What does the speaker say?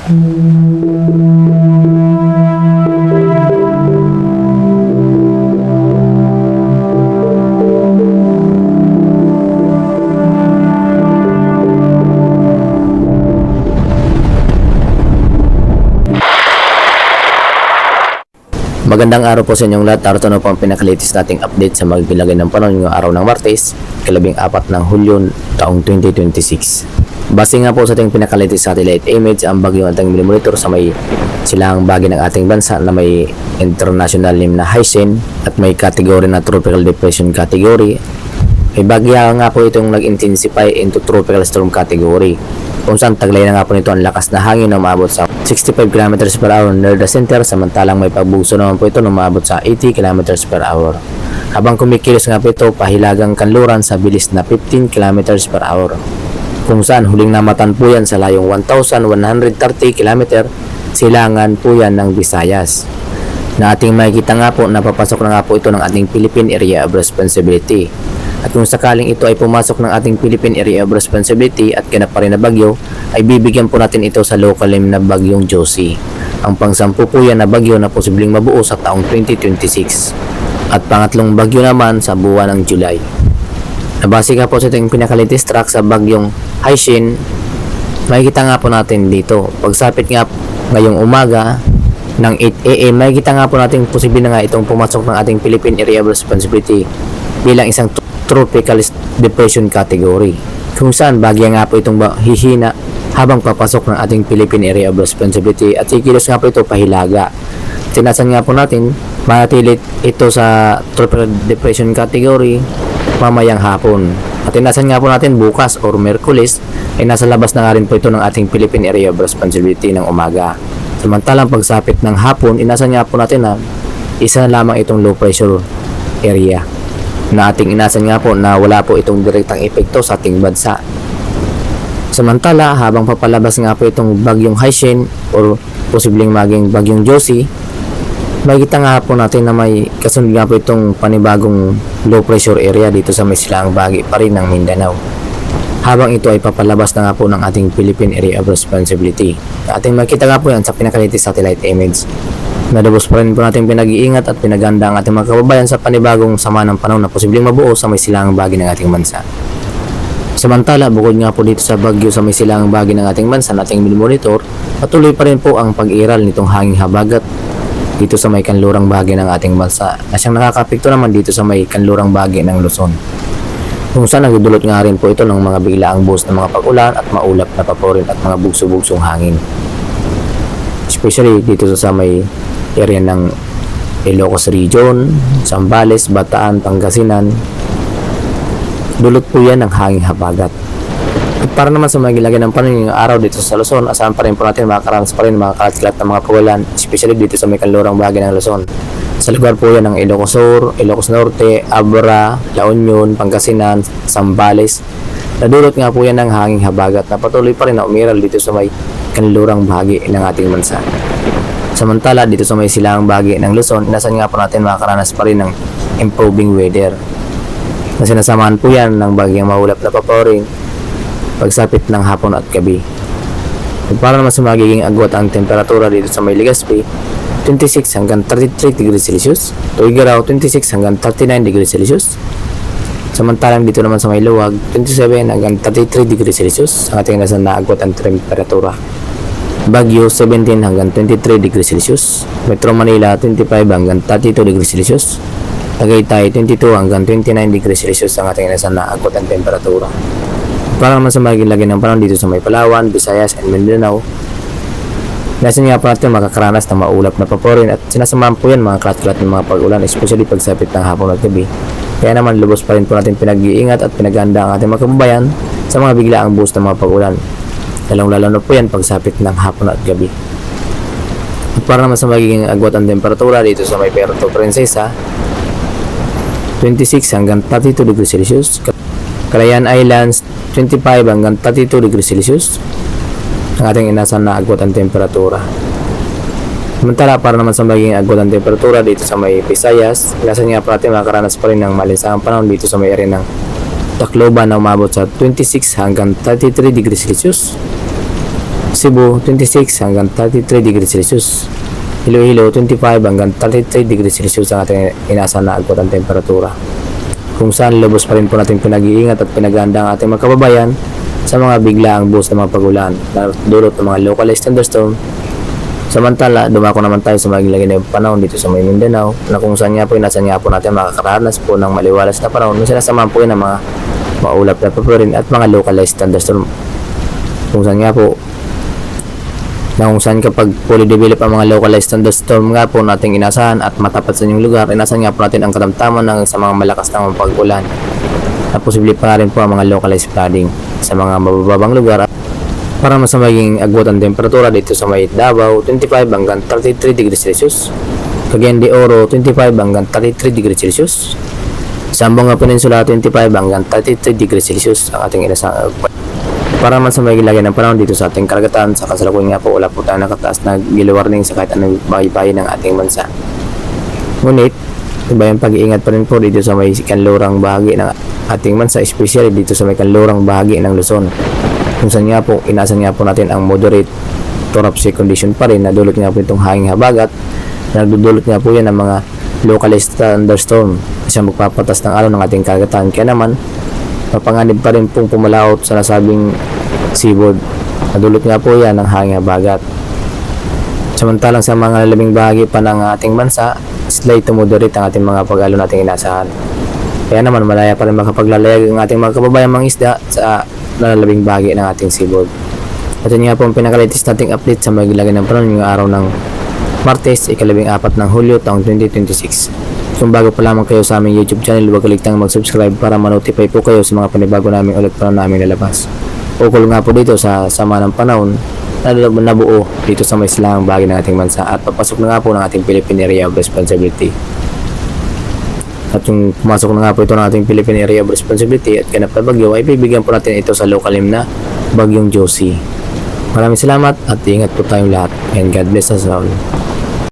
Magandang araw po sa inyong lahat. Narito na po ang pinaka-latest nating update sa magbilagay ng panahon ngayong araw ng Martes, ika-14 ng Hulyo taong 2026. Base nga po sa ating pinaka-latest satellite image, ang bagyong ating monitor sa may silangang bahagi ng ating bansa na may international name na Haisen at may category na Tropical Depression category. May bagya nga po itong nag-intensify into Tropical Storm category, kung saan taglay na nga po nito ang lakas na hangin na umabot sa 65 km per hour near the center, samantalang may pagbuso naman po ito na umabot sa 80 km per hour. Habang kumikilos nga po ito pahilagang kanluran sa bilis na 15 km per hour, kung saan huling namatan po yan sa layong 1,130 km silangan po yan ng Visayas, na ating makikita nga po na papasok na nga po ito ng ating Philippine Area of Responsibility. At kung sakaling ito ay pumasok ng ating Philippine Area of Responsibility at ganap pa rin na bagyo, ay bibigyan po natin ito sa local name na bagyong Josie, ang pang-10 po yan na bagyo na posibleng mabuo sa taong 2026, at pangatlong bagyo naman sa buwan ng July. Nabase nga po sa ating pinaka-latest track sa bagyong Haisen, makikita nga po natin dito, pagsapit nga ngayong umaga ng 8 AM, makikita nga po natin posible na nga itong pumasok ng ating Philippine Area of Responsibility bilang isang Tropical Depression category, kung saan bagya nga po itong hihina habang papasok ng ating Philippine Area of Responsibility at ikilos nga po ito pahilaga. Tinasan nga po natin manatilit ito sa Tropical Depression category mamayang hapon, at tinasan nga po natin bukas or Merkulis ay nasa labas na nga rin po ito ng ating Philippine Area of Responsibility ng umaga. Samantalang pagsapit ng hapon, inasan nga po natin na isa na lamang itong low pressure area na ating inasan nga po na wala po itong direktang epekto sa ating bansa. Samantala, habang papalabas nga po itong bagyong Haisen or posibleng maging bagyong Josie, makikita nga po natin na may kasunod nga po itong panibagong low pressure area dito sa may silangang bahagi pa rin ng Mindanao, habang ito ay papalabas na nga po ng ating Philippine Area of Responsibility. Ating makita nga po yan sa pinaka-latest satellite image. Nadabos pa rin po natin pinag-iingat at pinaganda ang ating mga kababayan sa panibagong sama ng panahon na posibleng mabuo sa may silangang bahagi ng ating bansa. Samantala, bukod nga po dito sa bagyo sa may silangang bahagi ng ating bansa na ating monitor, patuloy pa rin po ang pag-iral nitong hanging habagat dito sa may kanlurang bahagi ng ating bansa, na siyang nakakapekto naman dito sa may kanlurang bahagi ng Luzon, kung saan nagdudulot nga rin po ito ng mga biglaang buhos ng mga pag-ulan at maulap na paporin at mga bugso-bugsong hangin, especially dito sa may area ng Ilocos Region, Zambales, Bataan, Pangasinan. Dulot po yan ng hanging habagat. At para naman sa magilagay ng panahon ng araw dito sa Luzon, asahan pa rin po natin makakaranas pa rin mga kalat-kalat ng mga kawalan, especially dito sa may kanlurang bahagi ng Luzon. Sa lugar po yan ng Ilocos Sur, Ilocos Norte, Abra, La Union, Pangasinan, Zambales. Nadulot nga po yan ng hanging habagat na patuloy pa rin na umiral dito sa may kanlurang bahagi ng ating bansa. Samantala, dito sa may silangang bahagi ng Luzon, inasan nga po natin makakaranas pa rin ng improving weather, na sinasamahan po yan ng bagyang maulap na paporin pagsapit ng hapon at gabi. At para naman sa magiging agwat ang temperatura dito sa may Legazpi, 26 hanggang 33 degrees Celsius, Tuigaraw 26 hanggang 39 degrees Celsius. Samantalang dito naman sa may Luwag, 27 hanggang 33 degrees Celsius ang ating inasan na agwat ang temperatura. Baguio 17 hanggang 23 degrees Celsius, Metro Manila 25 hanggang 32 degrees Celsius, Tagaytay 22 hanggang 29 degrees Celsius ang ating inasan na agwat ang temperatura. Para naman sa magiging lagay ng panahon dito sa may Palawan, Visayas, and Mindanao, nasin nga po natin makakaranas ng maulap na paporin at sinasamahan po yan mga kalat-kalat ng mga pag-ulan, especially pagsapit ng hapon at gabi. Kaya naman lubos pa rin po natin pinag-iingat at pinaganda ang ating mga kababayan sa mga biglaang buhos ng mga pag-ulan, lalong-lalo na po yan pagsapit ng hapon at gabi. At para naman sa magiging agwat ang temperatura dito sa may Puerto Princesa, 26 hanggang 32 degrees Celsius, Calayan Islands 25 hanggang 32 degrees Celsius ang ating inasan na agwat ang temperatura. Samantala, para naman sa magiging agwat ang temperatura dito sa may Visayas, inasan nga po natin makakaranas pa rin ng malinsangang panahon dito sa may area ng Tacloban na umabot sa 26 hanggang 33 degrees Celsius. Cebu 26 hanggang 33 degrees Celsius. Iloilo 25 hanggang 33 degrees Celsius ang ating inaasahan na agwat ang temperatura. Kung saan lubos pa rin po natin pinag-iingat at pinaganda ang ating mga kababayan sa mga biglaang buhos ng mga pagulan na dulot ng mga localized thunderstorm. Samantala, dumako naman tayo sa maging ng panahon dito sa may Mindanao na kung saan nga po inasan nga po natin makakaranas po ng maliwalas na panahon na sinasamahan po yun ng mga maulap na papurin at mga localized thunderstorm. Kung saan nga po na kung saan kapag fully develop ang mga localized thunderstorm nga po nating inasahan at matapat sa inyong lugar, inasahan nga po natin ang katamtaman ng sa mga malakas na pag-ulan at posible pa rin po ang mga localized flooding sa mga mabababang lugar. Para mas maging agwat ang temperatura dito sa may Davao 25 hanggang 33 degrees Celsius, Cagayan de Oro 25 hanggang 33 degrees Celsius, Zamboanga Peninsula 25 hanggang 33 degrees Celsius ang ating inasahan. Para man sa may lagyan ng panahon dito sa ating karagatan, sa kasalukuyan nga po wala po tayo nakataas na yellow warning sa kahit anong bahay-bahay ng ating bansa. Ngunit, iba yung pag-iingat pa rin po dito sa may kanlurang bahagi ng ating bansa, especially dito sa may kanlurang bahagi ng Luzon. Kung saan nga po, inasan nga po natin ang moderate to rough sea condition pa rin na dulot nga po itong hanging habagat. Nagdudulot nga po yan ng mga localized thunderstorm kasi magpapatas ng araw ng ating karagatan. Kaya naman, papanganib pa rin pong pumalaot sa nasabing seaboard. Nadulot nga po yan ng hanging habagat. Samantalang sa mga lalabing bahagi pa ng ating bansa, slight to moderate ang ating mga pag-alo nating inasahan. Kaya naman malaya pa rin makapaglalayag ang ating mga kababayang mga isda sa lalabing bahagi ng ating seaboard. At yun nga po ang pinaka-latest nating update sa maglagay ng panahon yung araw ng Martes, 14 ng Hulyo, taong 2026. Kung bago pa lamang kayo sa aming YouTube channel, huwag kaligtang mag-subscribe para ma-notify po kayo sa mga panibago namin ulit pa namin lalabas. Ukol nga po dito sa sama ng panahon na nabuo dito sa may silangang bahagi ng ating bansa at papasok na nga po ng ating Philippine Area of Responsibility. At yung pumasok na nga po ito ng ating Philippine Area of Responsibility at ganap na bagyo ay bibigyan po natin ito sa local name na Bagyong Josie. Maraming salamat at ingat po tayong lahat and God bless us all.